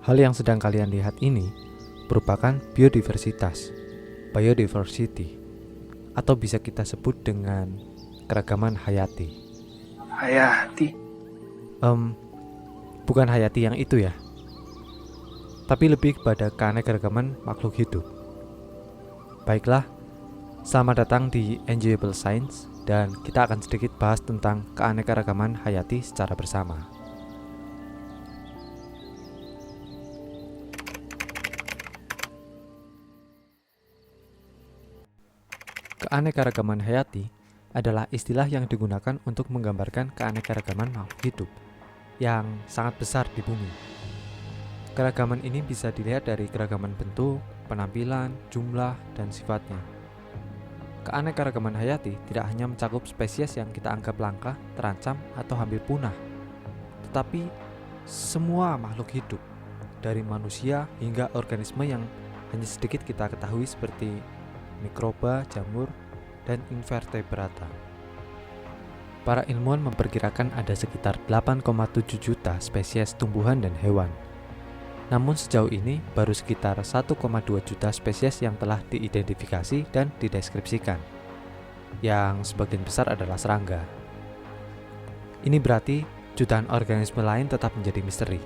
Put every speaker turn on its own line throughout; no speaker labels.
Hal yang sedang kalian lihat ini merupakan biodiversitas, biodiversity, atau bisa kita sebut dengan keragaman hayati.
Hayati?
Bukan hayati yang itu ya, tapi lebih kepada keanekaragaman makhluk hidup. Baiklah, selamat datang di Enjoyable Science, dan kita akan sedikit bahas tentang keanekaragaman hayati secara bersama. Keanekaragaman hayati adalah istilah yang digunakan untuk menggambarkan keanekaragaman makhluk hidup yang sangat besar di bumi. Keragaman ini bisa dilihat dari keragaman bentuk, penampilan, jumlah, dan sifatnya. Keanekaragaman hayati tidak hanya mencakup spesies yang kita anggap langka, terancam, atau hampir punah, tetapi semua makhluk hidup, dari manusia hingga organisme yang hanya sedikit kita ketahui seperti mikroba, jamur, dan invertebrata. Para ilmuwan memperkirakan ada sekitar 8,7 juta spesies tumbuhan dan hewan. Namun sejauh ini baru sekitar 1,2 juta spesies yang telah diidentifikasi dan dideskripsikan, yang sebagian besar adalah serangga. Ini berarti jutaan organisme lain tetap menjadi misteri.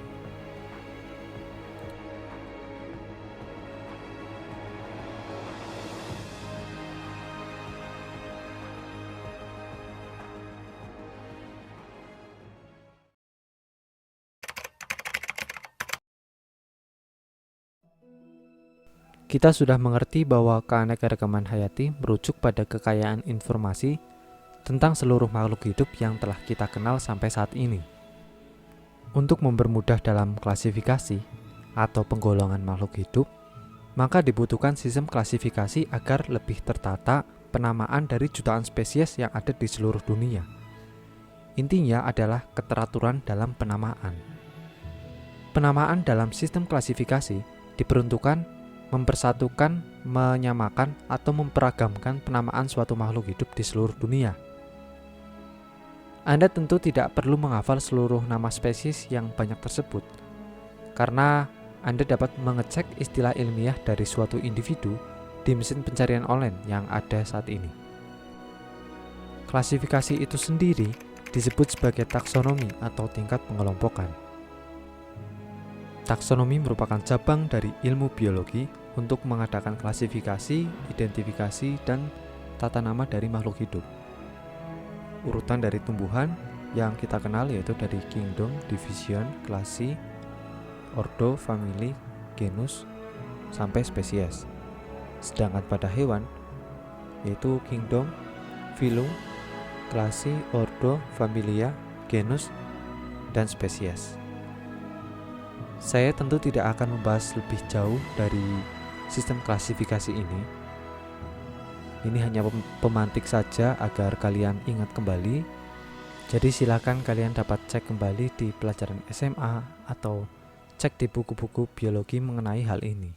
Kita sudah mengerti bahwa keanekaragaman hayati merujuk pada kekayaan informasi tentang seluruh makhluk hidup yang telah kita kenal sampai saat ini. Untuk mempermudah dalam klasifikasi atau penggolongan makhluk hidup, maka dibutuhkan sistem klasifikasi agar lebih tertata penamaan dari jutaan spesies yang ada di seluruh dunia. Intinya adalah keteraturan dalam penamaan. Penamaan dalam sistem klasifikasi diperuntukkan mempersatukan, menyamakan, atau memperagamkan penamaan suatu makhluk hidup di seluruh dunia. Anda tentu tidak perlu menghafal seluruh nama spesies yang banyak tersebut, karena Anda dapat mengecek istilah ilmiah dari suatu individu di mesin pencarian online yang ada saat ini. Klasifikasi itu sendiri disebut sebagai taksonomi atau tingkat pengelompokan. Taksonomi merupakan cabang dari ilmu biologi untuk mengadakan klasifikasi, identifikasi, dan tata nama dari makhluk hidup. Urutan dari tumbuhan yang kita kenal yaitu dari kingdom, division, klasi, ordo, family, genus, sampai spesies. Sedangkan pada hewan yaitu kingdom, phylum, klasi, ordo, familia, genus, dan spesies. Saya tentu tidak akan membahas lebih jauh dari sistem klasifikasi ini. Ini hanya pemantik saja agar kalian ingat kembali. Jadi silakan kalian dapat cek kembali di pelajaran SMA atau cek di buku-buku biologi mengenai hal ini.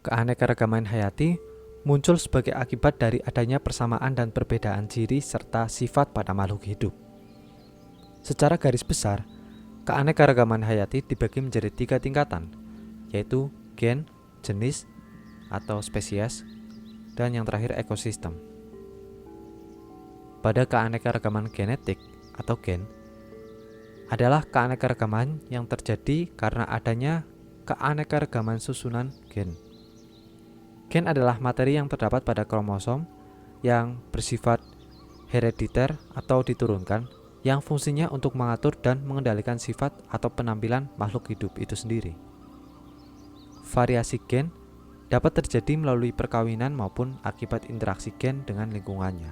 Keanekaragaman hayati muncul sebagai akibat dari adanya persamaan dan perbedaan ciri serta sifat pada makhluk hidup. Secara garis besar, keanekaragaman hayati dibagi menjadi 3 tingkatan, yaitu gen, jenis, atau spesies, dan yang terakhir ekosistem. Pada keanekaragaman genetik atau gen, adalah keanekaragaman yang terjadi karena adanya keanekaragaman susunan gen. Gen adalah materi yang terdapat pada kromosom yang bersifat herediter atau diturunkan, yang fungsinya untuk mengatur dan mengendalikan sifat atau penampilan makhluk hidup itu sendiri. Variasi gen dapat terjadi melalui perkawinan maupun akibat interaksi gen dengan lingkungannya.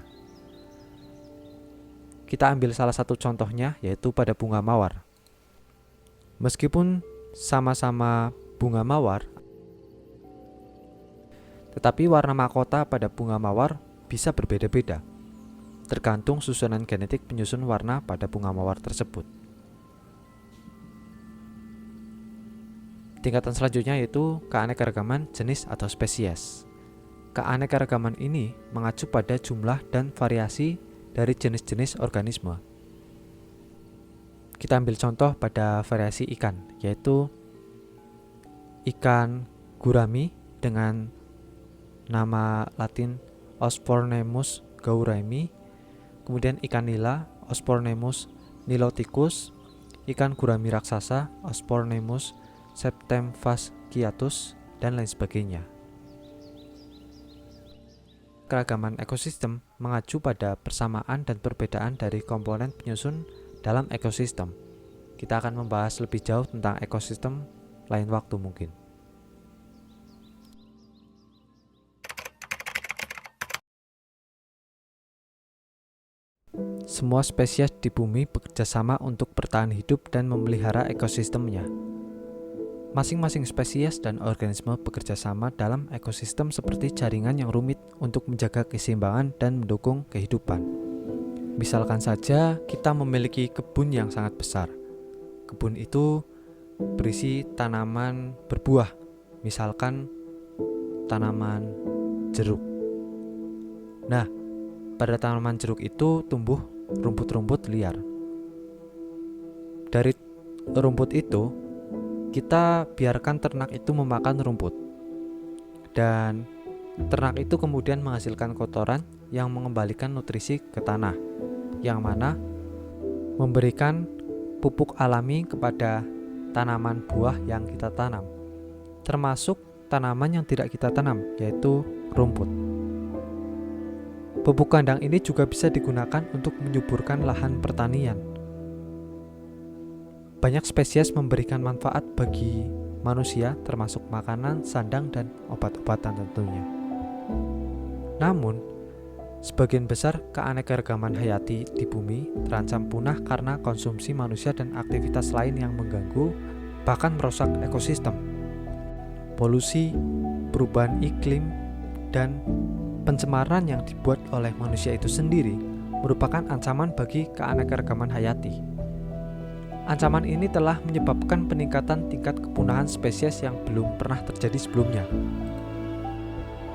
Kita ambil salah satu contohnya, yaitu pada bunga mawar. Meskipun sama-sama bunga mawar, tetapi warna mahkota pada bunga mawar bisa berbeda-beda, tergantung susunan genetik penyusun warna pada bunga mawar tersebut. Tingkatan selanjutnya yaitu keanekaragaman jenis atau spesies. Keanekaragaman ini mengacu pada jumlah dan variasi dari jenis-jenis organisme. Kita ambil contoh pada variasi ikan, yaitu ikan gurami dengan nama latin Ospornemus gauraimi, kemudian ikan nila Ospornemus niloticus, ikan gurami raksasa Ospornemus septemfasciatus, dan lain sebagainya. Keragaman ekosistem mengacu pada persamaan dan perbedaan dari komponen penyusun dalam ekosistem. Kita akan membahas lebih jauh tentang ekosistem lain waktu mungkin. Semua spesies di bumi bekerja sama untuk bertahan hidup dan memelihara ekosistemnya. Masing-masing spesies dan organisme bekerja sama dalam ekosistem seperti jaringan yang rumit untuk menjaga keseimbangan dan mendukung kehidupan. Misalkan saja kita memiliki kebun yang sangat besar. Kebun itu berisi tanaman berbuah, misalkan tanaman jeruk. Nah, pada tanaman jeruk itu tumbuh rumput-rumput liar. Dari rumput itu, kita biarkan ternak itu memakan rumput. Dan ternak itu kemudian menghasilkan kotoran yang mengembalikan nutrisi ke tanah, yang mana memberikan pupuk alami kepada tanaman buah yang kita tanam, termasuk tanaman yang tidak kita tanam, yaitu rumput. Pupuk kandang ini juga bisa digunakan untuk menyuburkan lahan pertanian. Banyak spesies memberikan manfaat bagi manusia, termasuk makanan, sandang, dan obat-obatan tentunya. Namun, sebagian besar keanekaragaman hayati di bumi terancam punah karena konsumsi manusia dan aktivitas lain yang mengganggu, bahkan merusak ekosistem. Polusi, perubahan iklim, dan pencemaran yang dibuat oleh manusia itu sendiri merupakan ancaman bagi keanekaragaman hayati. Ancaman ini telah menyebabkan peningkatan tingkat kepunahan spesies yang belum pernah terjadi sebelumnya.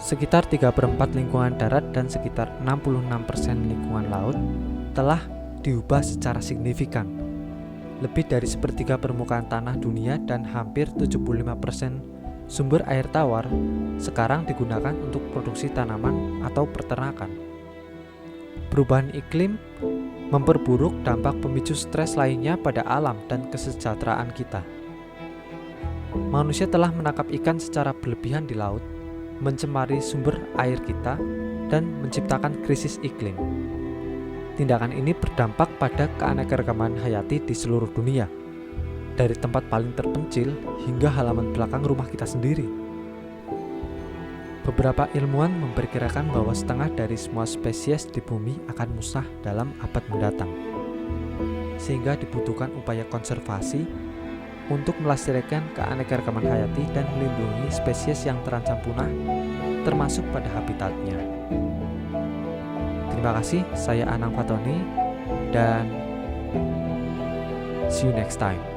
Sekitar 3/4 lingkungan darat dan sekitar 66% lingkungan laut telah diubah secara signifikan. Lebih dari sepertiga permukaan tanah dunia dan hampir 75% sumber air tawar sekarang digunakan untuk produksi tanaman atau peternakan. Perubahan iklim memperburuk dampak pemicu stres lainnya pada alam dan kesejahteraan kita. Manusia telah menangkap ikan secara berlebihan di laut, mencemari sumber air kita, dan menciptakan krisis iklim. Tindakan ini berdampak pada keanekaragaman hayati di seluruh dunia, dari tempat paling terpencil hingga halaman belakang rumah kita sendiri. Beberapa ilmuwan memperkirakan bahwa setengah dari semua spesies di bumi akan musnah dalam abad mendatang, sehingga dibutuhkan upaya konservasi untuk melestarikan keanekaragaman hayati dan melindungi spesies yang terancam punah, termasuk pada habitatnya. Terima kasih, saya Anang Fatoni, dan see you next time.